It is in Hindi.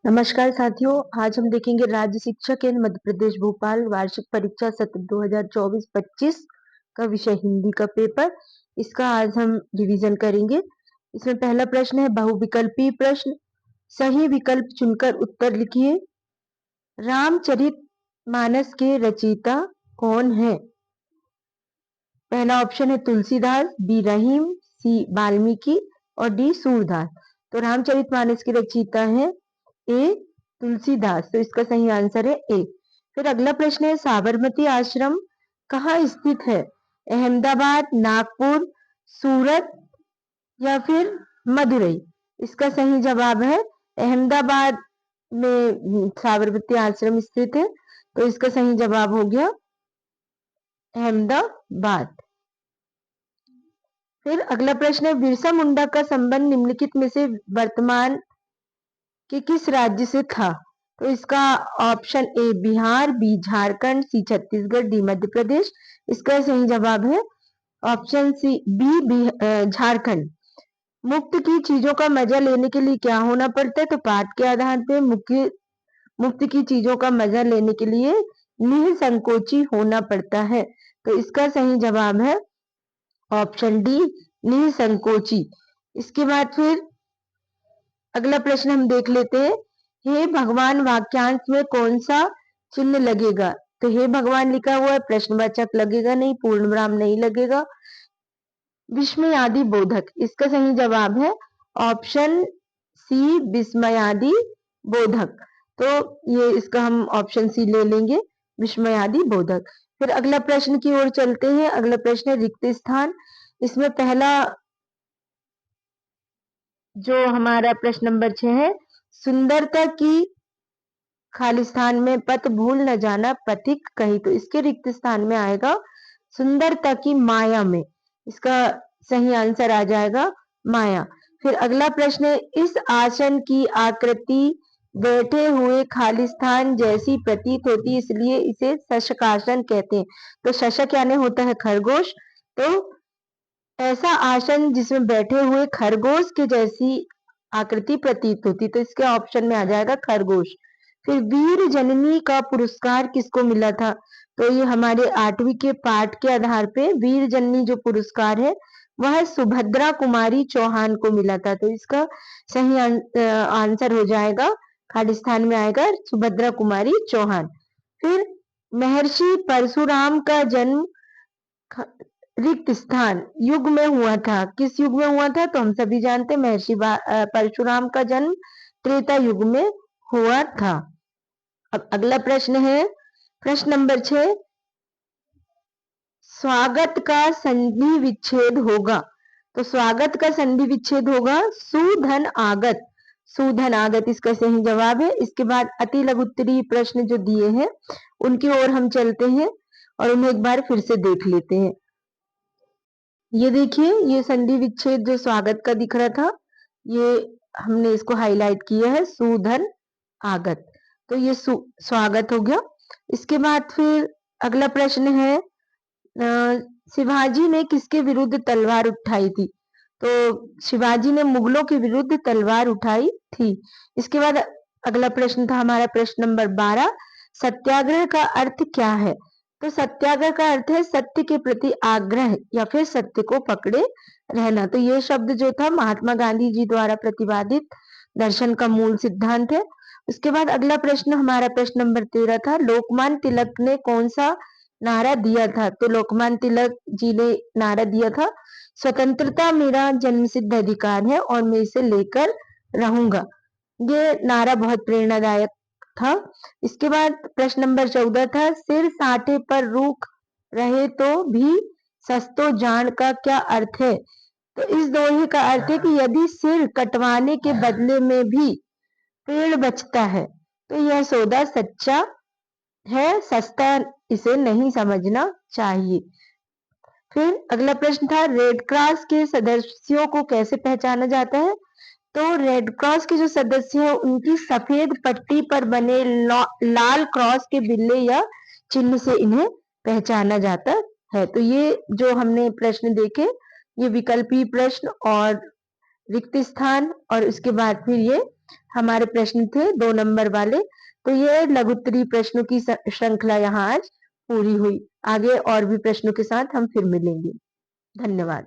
नमस्कार साथियों, आज हम देखेंगे राज्य शिक्षा केंद्र मध्य प्रदेश भोपाल वार्षिक परीक्षा सत्र 2024-25 का विषय हिंदी का पेपर। इसका आज हम रिवीजन करेंगे। इसमें पहला प्रश्न है बहुविकल्पीय प्रश्न। सही विकल्प चुनकर उत्तर लिखिए। रामचरितमानस के रचयिता कौन है? पहला ऑप्शन है तुलसीदास, बी रहीम, सी वाल्मीकि और डी सूरदास। तो रामचरितमानस के रचयिता है ए तुलसीदास, तो इसका सही आंसर है ए। फिर अगला प्रश्न है साबरमती आश्रम कहाँ स्थित है? अहमदाबाद, नागपुर, सूरत या फिर मदुरई। इसका सही जवाब है अहमदाबाद में साबरमती आश्रम स्थित है, तो इसका सही जवाब हो गया अहमदाबाद। फिर अगला प्रश्न है बिरसा मुंडा का संबंध निम्नलिखित में से वर्तमान के किस राज्य से था? तो इसका option A Bihar, B Jharkhand, C Chhattisgarh, D Madhya Pradesh. इसका सही जवाब है ऑप्शन सी बी झारखंड। मुफ्त की चीजों का मजा लेने के लिए क्या होना पड़ता है? तो पाठ के आधार पे मुफ्त की चीजों का मजा लेने के लिए निसंकोची होना पड़ता है, तो इसका सही जवाब है ऑप्शन डी निसंकोची। इसके बाद फिर अगला प्रश्न हम देख लेते हैं। हे भगवान वाक्यांश में कौन सा चिन्ह लगेगा? तो हे भगवान लिखा हुआ है, प्रश्नवाचक लगेगा नहीं, पूर्ण विराम नहीं लगेगा, विस्मयादि बोधक। इसका सही जवाब है ऑप्शन सी विस्मयादि बोधक। तो ये इसका हम ऑप्शन सी ले लेंगे, विस्मयादि बोधक। फिर अगला प्रश्न की ओर चलते हैं। अगला प्रश्न है रिक्त स्थान। इसमें पहला जो हमारा प्रश्न नंबर 6 है, सुंदरता की खालिस्तान में पथ भूल न जाना पथिक कहीं। तो इसके रिक्त स्थान में आएगा सुंदरता की माया में। इसका सही आंसर आ जाएगा माया। फिर अगला प्रश्न है इस आसन की आकृति बैठे हुए खालिस्तान जैसी प्रतीत होती है, इसलिए इसे शशकासन कहते हैं। तो शशक यानी होता है खरगोश, तो ऐसा आसन जिसमें बैठे हुए खरगोश के जैसी आकृति प्रतीत होती, तो इसके ऑप्शन में आ जाएगा खरगोश। फिर वीर जननी का पुरस्कार किसको मिला था? तो ये हमारे 8वीं के पाठ के आधार पे वीर जननी जो पुरस्कार है वह सुभद्रा कुमारी चौहान को मिला था, तो इसका सही आंसर हो जाएगा खालिस्तान में आएगा सुभद्रा कुमारी चौहान। फिर महर्षि परशुराम का जन्म रिक्त स्थान युग में हुआ था, किस युग में हुआ था? तो हम सभी जानते हैं महर्षि परशुराम का जन्म त्रेता युग में हुआ था। अब अगला प्रश्न है प्रश्न नंबर 6, स्वागत का संधि विच्छेद होगा। तो स्वागत का संधि विच्छेद होगा सुधन आगत। सुधन आगत इसका सही जवाब है। इसके बाद अति लघुत्तरीय प्रश्न जो दिए हैं उनकी ओर हम चलते हैं और उन्हें एक बार फिर से देख लेते हैं। ये देखिए, ये संधि विच्छेद जो स्वागत का दिख रहा था, ये हमने इसको हाईलाइट किया है सुधन आगत, तो ये स्वागत हो गया। इसके बाद फिर अगला प्रश्न है शिवाजी ने किसके विरुद्ध तलवार उठाई थी? तो शिवाजी ने मुगलों के विरुद्ध तलवार उठाई थी। इसके बाद अगला प्रश्न था हमारा प्रश्न नंबर 12, सत्याग्रह का अर्थ क्या है? तो सत्याग्रह का अर्थ है सत्य के प्रति आग्रह या फिर सत्य को पकड़े रहना। तो ये शब्द जो था महात्मा गांधी जी द्वारा प्रतिपादित दर्शन का मूल सिद्धांत है। उसके बाद अगला प्रश्न हमारा प्रश्न नंबर 13 था, लोकमान्य तिलक ने कौन सा नारा दिया था? तो लोकमान्य तिलक जी ने नारा दिया था, स्वतंत्रता मेरा जन्मसिद्ध अधिकार है और मैं इसे लेकर रहूंगा। ये नारा बहुत प्रेरणादायक था। इसके बाद प्रश्न नंबर 14 था, सिर साठे पर रूख रहे तो भी सस्तो जान का क्या अर्थ है? तो इस दोहे का अर्थ है कि यदि सिर कटवाने के बदले में भी पेड़ बचता है तो यह सौदा सच्चा है, सस्ता इसे नहीं समझना चाहिए। फिर अगला प्रश्न था, रेड क्रॉस के सदस्यों को कैसे पहचाना जाता है? तो रेड क्रॉस के जो सदस्य हैं उनकी सफेद पट्टी पर बने लाल क्रॉस के बिल्ले या चिन्ह से इन्हें पहचाना जाता है। तो ये जो हमने प्रश्न देखे, ये विकल्पीय प्रश्न और रिक्त स्थान और उसके बाद फिर ये हमारे प्रश्न थे 2 नंबर वाले। तो ये लघुत्तरीय प्रश्नों की श्रृंखला यहाँ आज पूरी हुई। आगे और भी प्रश्नों के साथ हम फिर मिलेंगे। धन्यवाद।